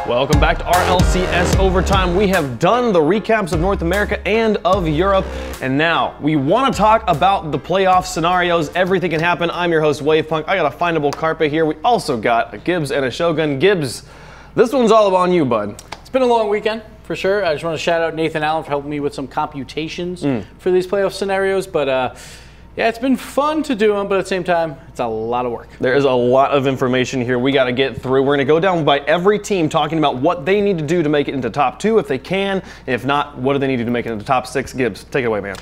Welcome back to RLCS Overtime. We have done the recaps of North America and of Europe, and now we want to talk about the playoff scenarios. Everything can happen. I'm your host, Wavepunk. I got a findable carpet here. We also got a Gibbs and a Shogun. Gibbs, this one's all on you, bud. It's been a long weekend, for sure. I just want to shout out Nathan Allen for helping me with some computations for these playoff scenarios, but yeah, it's been fun to do them, but at the same time, it's a lot of work. There is a lot of information here we got to get through. We're going to go down by every team talking about what they need to do to make it into top 2 if they can. If not, what do they need to do to make it into top 6? Gibbs, take it away, man.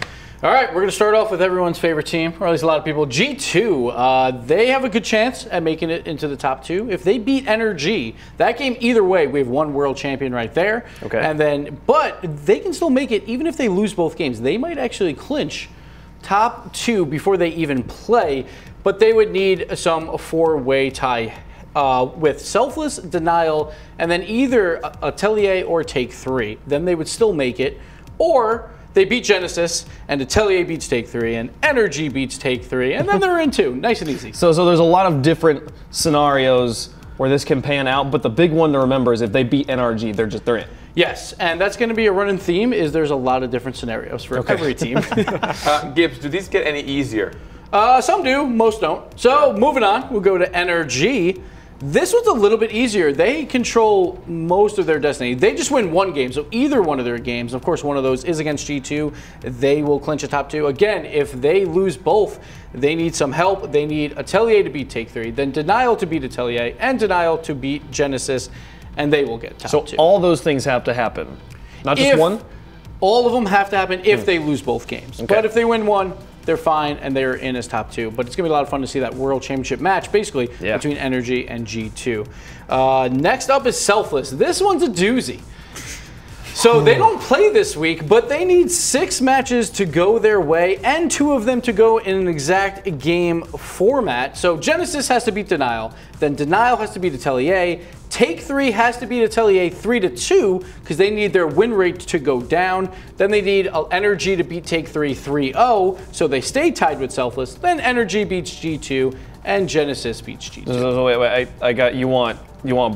All right, we're going to start off with everyone's favorite team, or at least a lot of people, G2. They have a good chance at making it into the top 2. If they beat NRG, that game either way, we have one world champion right there. Okay. And then, but they can still make it even if they lose both games. They might actually clinch top 2 before they even play, but they would need some 4-way tie with Selfless, Denial, and then either Atelier or Take 3. Then they would still make it, or they beat Genesis, and Atelier beats Take 3, and Energy beats Take 3, and then they're in 2. Nice and easy. So there's a lot of different scenarios where this can pan out, but the big one to remember is if they beat NRG, they're in. Yes, and that's going to be a running theme, is there's a lot of different scenarios for every team. Gibbs, do these get any easier? Some do, most don't. So moving on, we'll go to NRG. This one's a little bit easier. They control most of their destiny. They just win one game, so either one of their games, of course one of those is against G2, they will clinch a top 2. Again, if they lose both, they need some help. They need Atelier to beat Take 3, then Denial to beat Atelier, and Denial to beat Genesis, and they will get top 2. So all those things have to happen, not just one? All of them have to happen if they lose both games. Okay. But if they win one, they're fine, and they're in as top 2. But it's going to be a lot of fun to see that World Championship match, basically, between Energy and G2. Next up is Selfless. This one's a doozy. So they don't play this week, but they need 6 matches to go their way, and 2 of them to go in an exact game format. So Genesis has to beat Denial, then Denial has to beat Atelier, Take 3 has to beat Atelier 3-2 because they need their win rate to go down. Then they need Energy to beat Take 3 3-0, so they stay tied with Selfless. Then Energy beats G2, and Genesis beats G2. So wait, I got you want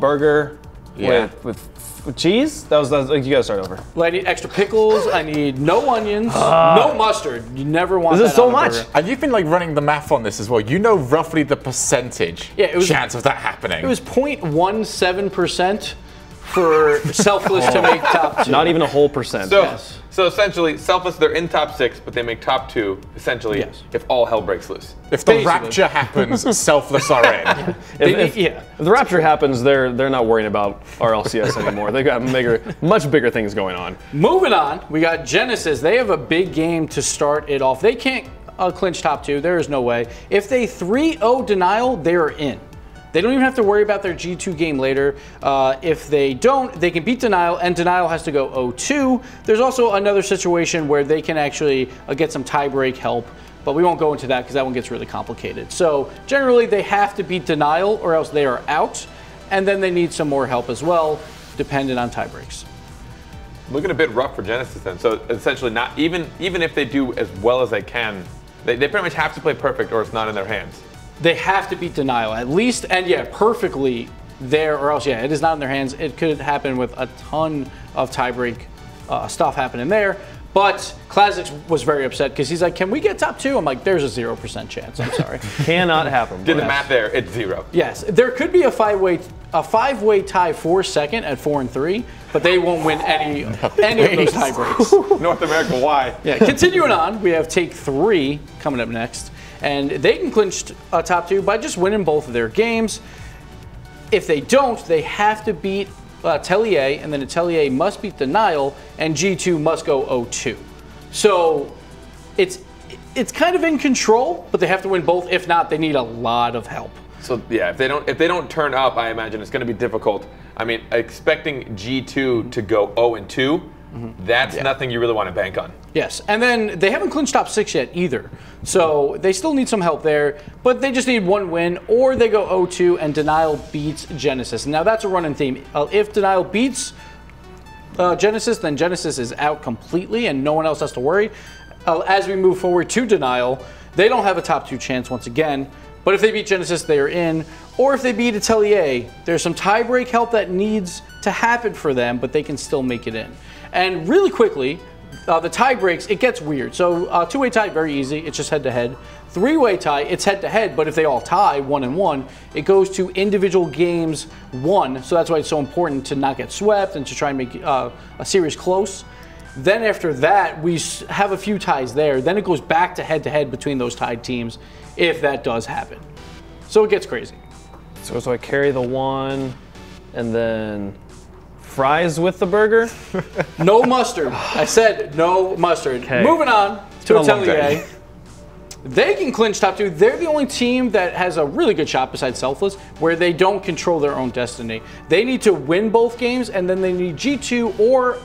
burger with cheese? That was you gotta start over. Well, I need extra pickles. I need no onions, no mustard. You never want that. This is so much. And you've been like running the math on this as well. You know roughly the percentage chance of that happening. It was 0.17% for Selfless to make top 2. Not even a whole percent. So essentially, Selfless, they're in top 6, but they make top 2, essentially, if all hell breaks loose. If the rapture happens, Selfless are in. If the rapture happens, they're not worrying about RLCS anymore. They've got much bigger things going on. Moving on, we got Genesis. They have a big game to start it off. They can't clinch top 2. There is no way. If they 3-0 Denial, they are in. They don't even have to worry about their G2 game later. If they don't, they can beat Denial, and Denial has to go 0-2. There's also another situation where they can actually get some tiebreak help, but we won't go into that because that one gets really complicated. So generally, they have to beat Denial or else they are out, and then they need some more help as well, dependent on tiebreaks. Looking a bit rough for Genesis then. So essentially, not even if they do as well as they can, they pretty much have to play perfect or it's not in their hands. They have to beat Denial at least, and perfectly there, or else, it is not in their hands. It could happen with a ton of tiebreak stuff happening there. But Classics was very upset because he's like, "Can we get top 2?" I'm like, "There's a 0% chance." I'm sorry. Cannot happen. Did the math there? It's 0. Yes, there could be a five-way tie for second at 4 and 3, but they won't win any of those tiebreaks. North America, why? Yeah. Continuing on, we have Take 3 coming up next. And they can clinch top 2 by just winning both of their games. If they don't, they have to beat Atelier, and then Atelier must beat Denial, and G2 must go 0-2. So it's kind of in control, but they have to win both. If not, they need a lot of help. So yeah, if they don't turn up, I imagine it's going to be difficult. I mean, expecting G2 to go 0-2. That's nothing you really want to bank on. Yes, and then they haven't clinched top 6 yet either. So they still need some help there, but they just need one win, or they go 0-2 and Denial beats Genesis. Now that's a running theme. If Denial beats Genesis, then Genesis is out completely and no one else has to worry. As we move forward to Denial, they don't have a top 2 chance once again. But if they beat Genesis, they are in. Or if they beat Atelier, there's some tiebreak help that needs to happen for them, but they can still make it in. And really quickly, the tie breaks, it gets weird. So two-way tie, very easy. It's just head-to-head. Three-way tie, it's head-to-head, but if they all tie 1-1, it goes to individual games won. So that's why it's so important to not get swept and to try and make a series close. Then after that, we have a few ties there. Then it goes back to head-to-head between those tied teams, if that does happen. So it gets crazy. So I carry the 1, and then fries with the burger? No mustard. I said no mustard. Okay. Moving on to Atelier. They can clinch top 2. They're the only team that has a really good shot besides Selfless where they don't control their own destiny. They need to win both games, and then they need G2 or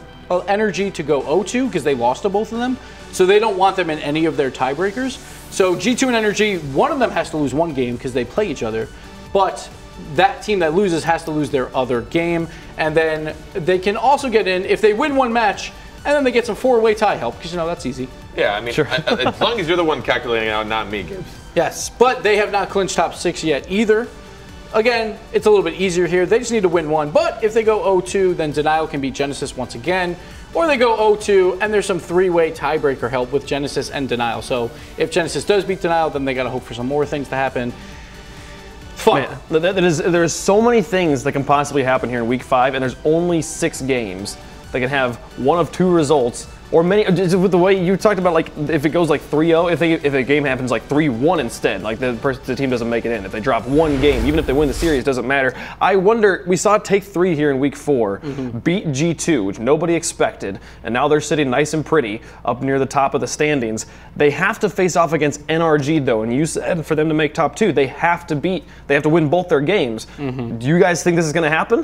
Energy to go 0-2 because they lost to both of them. So they don't want them in any of their tiebreakers. So G2 and Energy, one of them has to lose one game because they play each other. But that team that loses has to lose their other game. And then they can also get in if they win one match, and then they get some 4-way tie help, because, you know, that's easy. Yeah, I mean, sure. As long as you're the one calculating out, not me, Gibbs. Yes, but they have not clinched top 6 yet either. Again, it's a little bit easier here. They just need to win one. But if they go 0-2, then Denial can beat Genesis once again. Or they go 0-2, and there's some 3-way tiebreaker help with Genesis and Denial. So if Genesis does beat Denial, then they got to hope for some more things to happen. Fun. Man, there's so many things that can possibly happen here in Week 5, and there's only 6 games that can have one of 2 results, or many. With the way you talked about, like if it goes like 3-0, if a game happens like 3-1 instead, like the team doesn't make it in. If they drop one game, even if they win the series, doesn't matter. I wonder. We saw Take 3 here in Week 4 beat G2, which nobody expected, and now they're sitting nice and pretty up near the top of the standings. They have to face off against NRG though, and you said for them to make top 2, they have to win both their games. Do you guys think this is going to happen?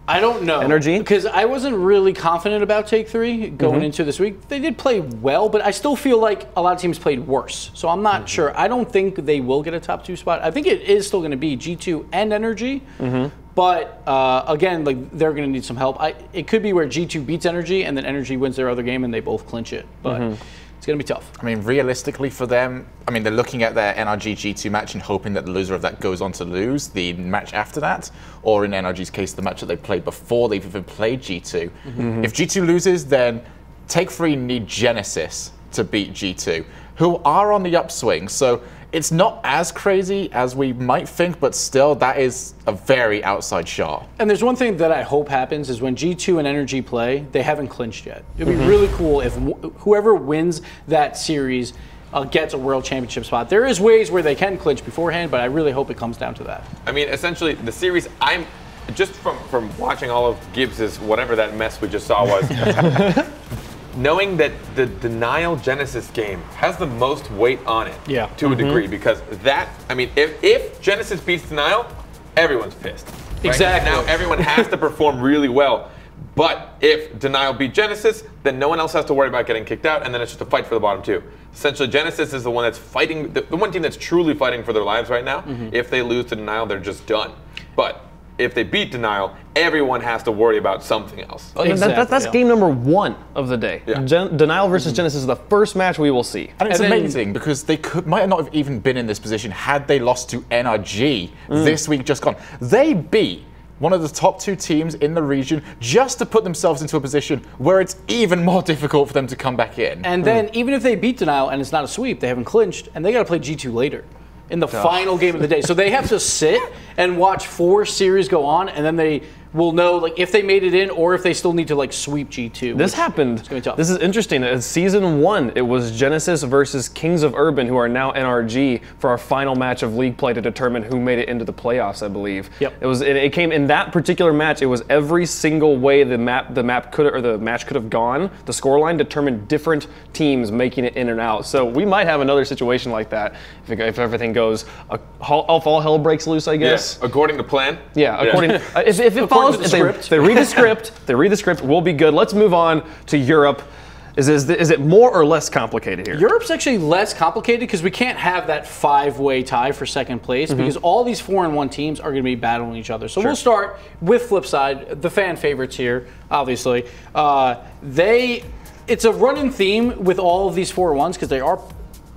I don't know. Energy? Because I wasn't really confident about Take 3 going into this week. They did play well, but I still feel like a lot of teams played worse. So I'm not sure. I don't think they will get a top 2 spot. I think it is still going to be G2 and Energy. But again, like they're going to need some help. It could be where G2 beats Energy and then Energy wins their other game and they both clinch it. But it's going to be tough. I mean, realistically for them, I mean, they're looking at their NRG G2 match and hoping that the loser of that goes on to lose the match after that, or in NRG's case, the match that they played before they've even played G2. If G2 loses, then Take 3 need Genesis to beat G2, who are on the upswing. So it's not as crazy as we might think, but still, that is a very outside shot. And there's one thing that I hope happens is when G2 and Energy play, they haven't clinched yet. It'd be really cool if whoever wins that series gets a World Championship spot. There is ways where they can clinch beforehand, but I really hope it comes down to that. I mean, essentially, the series, I'm just from watching all of Gibbs's whatever that mess we just saw was. Knowing that the Denial Genesis game has the most weight on it to a degree, because that, I mean, if Genesis beats Denial, everyone's pissed. Right? Exactly. Now everyone has to perform really well. But if Denial beat Genesis, then no one else has to worry about getting kicked out, and then it's just a fight for the bottom 2. Essentially, Genesis is the one that's fighting, the one team that's truly fighting for their lives right now. If they lose to Denial, they're just done. But if they beat Denial, everyone has to worry about something else. Exactly, that's game number 1 of the day. Denial versus Genesis is the first match we will see. And it's amazing because they might not have even been in this position had they lost to NRG this week just gone. They beat one of the top 2 teams in the region just to put themselves into a position where it's even more difficult for them to come back in. And then even if they beat Denial and it's not a sweep, they haven't clinched, and they got to play G2 later in the final game of the day. So they have to sit and watch 4 series go on, and then they will know like if they made it in or if they still need to like sweep G2. This happened. It's gonna be tough. This is interesting. In Season 1, it was Genesis versus Kings of Urban, who are now NRG, for our final match of league play to determine who made it into the playoffs, I believe. It came in that particular match. It was every single way the match could have gone. The scoreline determined different teams making it in and out. So we might have another situation like that if everything goes. If all hell breaks loose, I guess. Yeah. According to plan. Yeah. According. If it follows. If they read the script, we'll be good. Let's move on to Europe. Is it more or less complicated here? Europe's actually less complicated because we can't have that 5-way tie for second place because all these 4-1 teams are going to be battling each other. So we'll start with Flipside, the fan favorites here, obviously. It's a running theme with all of these 4-1s because they are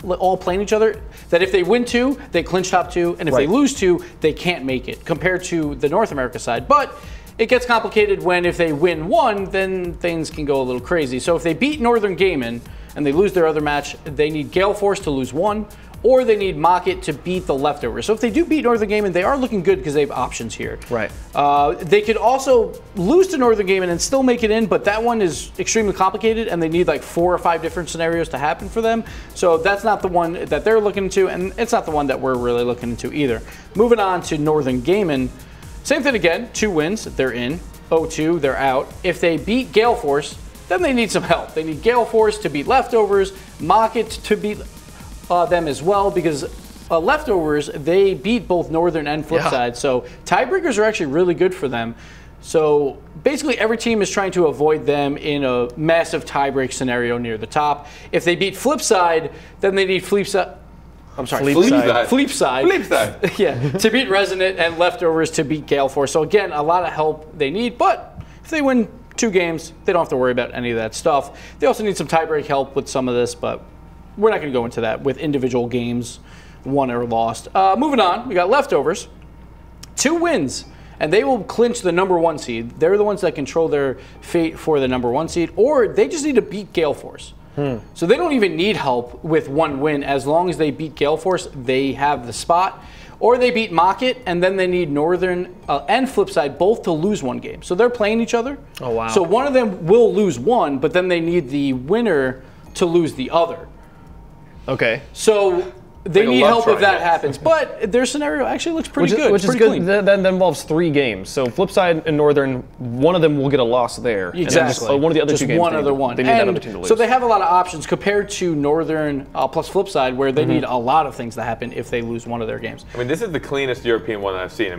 all playing each other, that if they win 2, they clinch top 2, and if they lose 2, they can't make it, compared to the North America side. But it gets complicated when if they win 1, then things can go a little crazy. So if they beat Northern Gaming and they lose their other match, they need Gale Force to lose 1, or they need Mocket to beat the Leftovers. So if they do beat Northern Gaming, they are looking good because they have options here. Right. They could also lose to Northern Gaming and still make it in, but that one is extremely complicated, and they need like 4 or 5 different scenarios to happen for them. So that's not the one that they're looking into, and it's not the one that we're really looking into either. Moving on to Northern Gaming, same thing again, 2 wins, they're in. 0-2, they're out. If they beat Gale Force, then they need some help. They need Gale Force to beat Leftovers, Mocket to beat them as well, because Leftovers, they beat both Northern and Flipside, so tiebreakers are actually really good for them. So basically every team is trying to avoid them in a massive tiebreak scenario near the top. If they beat Flipside, then they need Flipside. I'm sorry, Flipside. Yeah, to beat Resonant, and Leftovers to beat Gale Force. So again, a lot of help they need, but if they win 2 games, they don't have to worry about any of that stuff. They also need some tiebreak help with some of this, but we're not going to go into that with individual games won or lost. Moving on, we got Leftovers. 2 wins, and they will clinch the #1 seed. They're the ones that control their fate for the #1 seed, or they just need to beat Gale Force. So they don't even need help with 1 win. As long as they beat Gale Force, they have the spot. Or they beat Mocket, and then they need Northern and Flipside both to lose 1 game. So they're playing each other. Oh, wow. So one of them will lose 1, but then they need the winner to lose the other. Okay. So they Like a need love help if that triangle. happens. But their scenario actually looks pretty good. Which is pretty good. clean. That involves 3 games. So Flipside and Northern, one of them will get a loss there. And then Exactly. one of the other just 2 games. one other one. They need that other team to lose. So they have a lot of options compared to Northern plus Flipside, where they need a lot of things to happen if they lose one of their games. I mean, this is the cleanest European one I've seen. I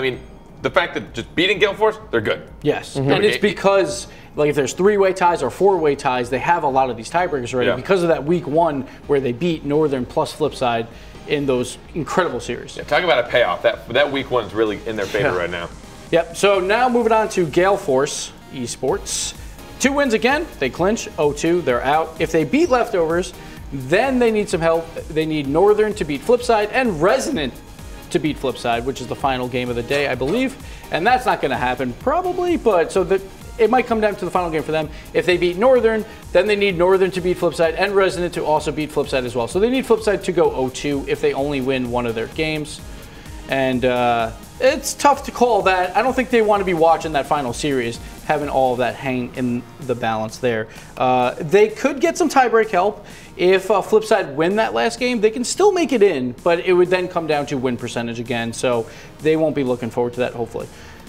mean, the fact that just beating Gale Force, they're good. Yes, and it's because like if there's 3-way ties or 4-way ties, they have a lot of these tiebreakers already because of that week 1 where they beat Northern plus Flipside in those incredible series. Yeah, talk about a payoff. That week 1 is really in their favor right now. Yep. So now moving on to Gale Force eSports. 2 wins again. They clinch. 0-2. They're out. If they beat Leftovers, then they need some help. They need Northern to beat Flipside and Resonant to beat Flipside, which is the final game of the day, I believe. And that's not going to happen probably, but so it might come down to the final game for them. If they beat Northern, then they need Northern to beat Flipside and Resonant to also beat Flipside as well. So they need Flipside to go 0-2 if they only win 1 of their games. And it's tough to call that. I don't think they want to be watching that final series, having all of that hang in the balance there. They could get some tiebreak help. If Flipside win that last game, they can still make it in, but it would then come down to win percentage again. So they won't be looking forward to that, hopefully.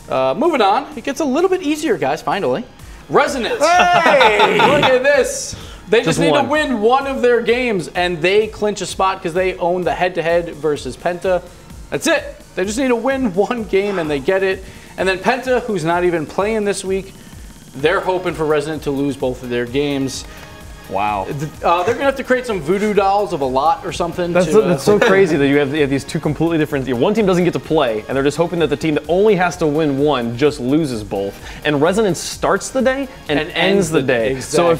Moving on, it gets a little bit easier, guys, finally. Resonance. Hey! Look at this. They just need to win 1 of their games, and they clinch a spot because they own the head-to-head versus Penta. That's it. They just need to win 1 game, and they get it. And then Penta, who's not even playing this week, they're hoping for Resonant to lose both of their games. Wow. They're going to have to create some voodoo dolls of a lot or something. That's so crazy that you have these 2 completely different. One team doesn't get to play, and they're just hoping that the team that only has to win 1 just loses both. And Resonance starts the day and ends the day. Exactly. So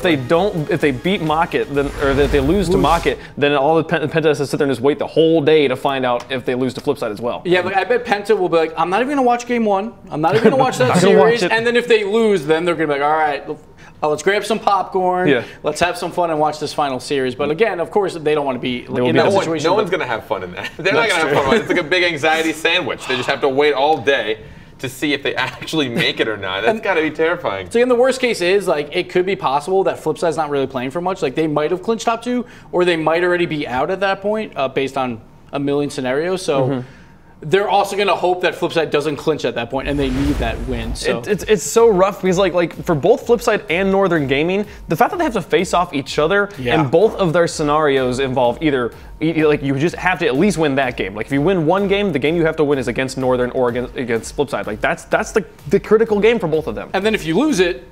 if they beat Mocket, then, or if they lose to Mocket, then all the Penta has to sit there and just wait the whole day to find out if they lose to Flipside as well. Yeah, but I bet Penta will be like, I'm not even going to watch game 1. I'm not even going to watch that series. And then if they lose, then they're going to be like, all right, let's grab some popcorn. Yeah. Let's have some fun and watch this final series. But again, of course, they don't want to be in that situation. No one's going to have fun in that. They're not going to have fun. It's like a big anxiety sandwich. They just have to wait all day to see if they actually make it or not. That's got to be terrifying. So in the worst case is, like, it could be possible that Flipside's not really playing for much. Like, they might have clinched top 2, or they might already be out at that point based on a million scenarios. So they're also going to hope that Flipside doesn't clinch at that point, and they need that win. So it's so rough because like for both Flipside and Northern Gaming, the fact that they have to face off each other, and both of their scenarios involve either like you just have to at least win that game. Like if you win 1 game, the game you have to win is against Northern or against Flipside. Like that's the critical game for both of them. And then if you lose it,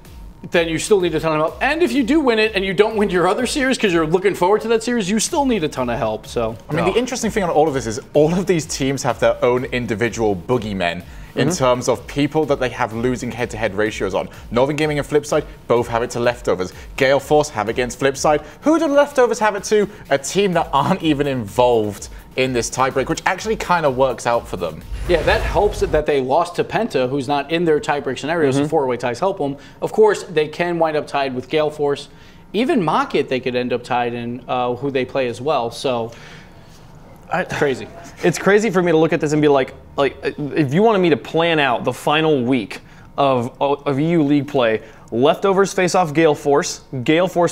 then you still need a ton of help. And if you do win it and you don't win your other series because you're looking forward to that series, you still need a ton of help. So I mean, the interesting thing on all of this is all of these teams have their own individual boogeymen. in terms of people that they have losing head-to-head ratios on. Northern Gaming and Flipside both have it to leftovers. Gale Force have against Flipside. Who do the leftovers have it to? A team that aren't even involved in this tiebreak, which actually kind of works out for them. Yeah, that helps that they lost to Penta, who's not in their tiebreak scenarios, so four-way ties help them. Of course, they can wind up tied with Gale Force. Even Mocket, they could end up tied in who they play as well, so crazy. It's crazy for me to look at this and be like if you wanted me to plan out the final week of EU League play, leftovers face off Gale Force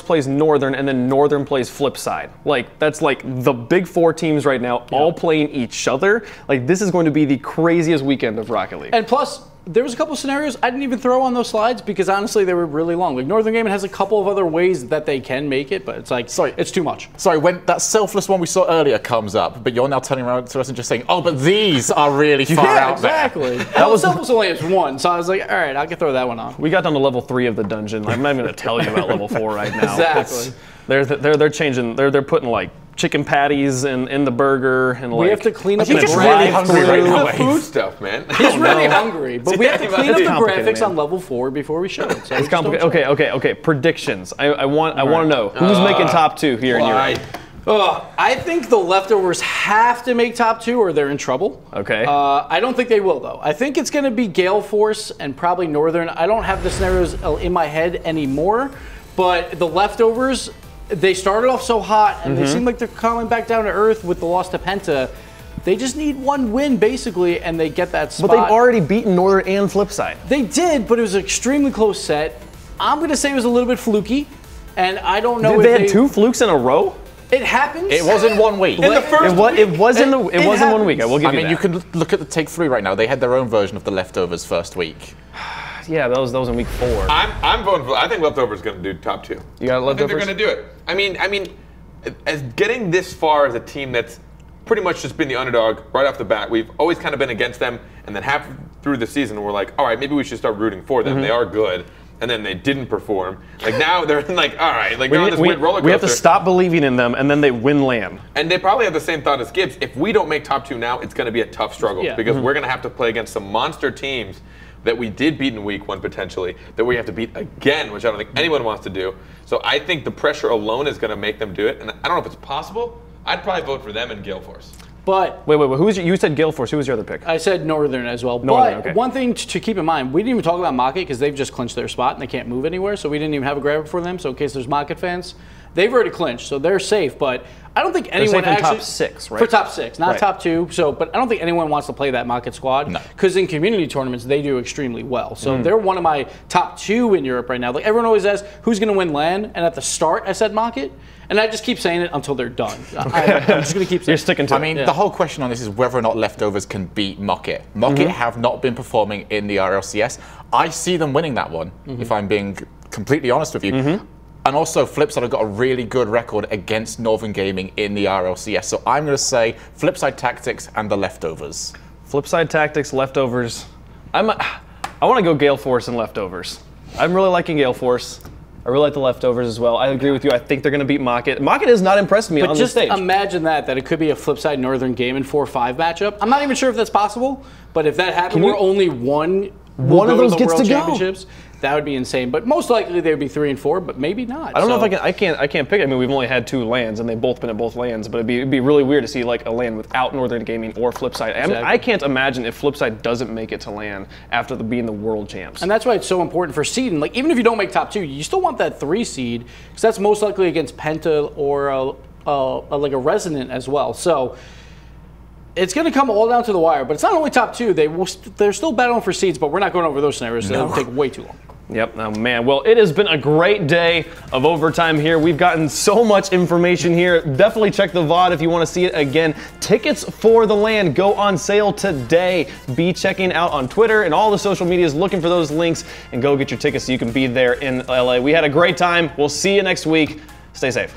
plays Northern, and then Northern plays Flipside. Like, that's like the big four teams right now, all playing each other. Like, this is going to be the craziest weekend of Rocket League. And plus, there was a couple scenarios I didn't even throw on those slides because honestly they were really long. Like Northern Gaming has a couple of other ways that they can make it, but it's like, it's too much. Sorry, when that selfless one we saw earlier comes up, but you're now turning around to us and just saying, oh, but these are really far out exactly. there. That was selfless only has one, so I was like, all right, I can throw that one on. We got down to level 3 of the dungeon. I'm not even going to tell you about level 4 right now. Exactly. They're changing. They're putting like chicken patties in the burger, and we have to clean up the just really hungry right now. The food stuff, man. He's really hungry, but we have to clean up the graphics on level 4 before we show it. So it's complicated. Okay. Predictions. I want to know who's making top 2 here in Europe. I think the leftovers have to make top 2 or they're in trouble. Okay. I don't think they will, though. I think it's going to be Gale Force and probably Northern. I don't have the scenarios in my head anymore, but the leftovers, they started off so hot, and they seem like they're coming back down to earth with the loss to Penta. They just need one win, basically, and they get that spot. But they've already beaten Northern and Flipside. They did, but it was an extremely close set. I'm going to say it was a little bit fluky, and I don't know if they had 2 flukes in a row? It happens. It was in 1 week. In the first it was in 1 week. I will give you that. you can look at the Take 3 right now. They had their own version of the leftovers first week. Yeah, that was in week 4. I'm voting for. I think leftovers going to do top 2. You got leftovers? I think they're going to do it. I mean, as getting this far as a team that's pretty much just been the underdog right off the bat. We've always kind of been against them, and then half through the season we're like, all right, maybe we should start rooting for them. They are good. And then they didn't perform. Like now they're like, all right, like they're on this weird roller coaster. We have to stop believing in them, and then they win LAN. And they probably have the same thought as Gibbs. If we don't make top 2 now, it's going to be a tough struggle because we're going to have to play against some monster teams that we did beat in week 1 potentially, that we have to beat again, which I don't think anyone wants to do. So I think the pressure alone is going to make them do it. And I don't know if it's possible. I'd probably vote for them and Gale Force. But wait, you said Gale Force. Who was your other pick? I said Northern as well. Northern, but okay. One thing to keep in mind, we didn't even talk about Mocket because they've just clinched their spot and they can't move anywhere. So we didn't even have a grabber for them. So in case there's Mocket fans, they've already clinched, so they're safe. But I don't think anyone they're safe actually in top 6, right? For top 6, not top 2. So, but I don't think anyone wants to play that Mocket squad because in community tournaments they do extremely well. So they're one of my top 2 in Europe right now. Like everyone always asks, who's going to win LAN? And at the start, I said Mocket. And I just keep saying it until they're done. I'm just going to keep saying it. You're sticking to it. I mean, the whole question on this is whether or not leftovers can beat Mocket. Mocket have not been performing in the RLCS. I see them winning that one, if I'm being completely honest with you. And also, Flipside have got a really good record against Northern Gaming in the RLCS. So I'm going to say Flipside Tactics and the leftovers. Flipside Tactics, leftovers. I want to go Gale Force and leftovers. I'm really liking Gale Force. I really like the leftovers as well. I agree with you. I think they're going to beat Mocket. Mocket has not impressed me on this stage. But just imagine that it could be a Flipside Northern game in 4-5 matchup. I'm not even sure if that's possible, but if that happened, where only one of those gets to go. That would be insane. But most likely they would be 3 and 4, but maybe not. I don't know if I can't pick it. I mean, we've only had 2 LANs, and they've both been at both LANs. But it'd be really weird to see like a LAN without Northern Gaming or Flipside. Exactly. I can't imagine if Flipside doesn't make it to LAN after being the world champs. And that's why it's so important for seeding. Like even if you don't make top 2, you still want that 3 seed because that's most likely against Penta or like a Resonant as well. So it's going to come all down to the wire. But it's not only top 2. They're still battling for seeds, but we're not going over those scenarios. So that'll take way too long. Yep, oh man. Well, it has been a great day of overtime here. We've gotten so much information here. Definitely check the VOD if you want to see it again. Tickets for the LAN go on sale today. Be checking out on Twitter and all the social medias looking for those links and go get your tickets so you can be there in LA. We had a great time. We'll see you next week. Stay safe.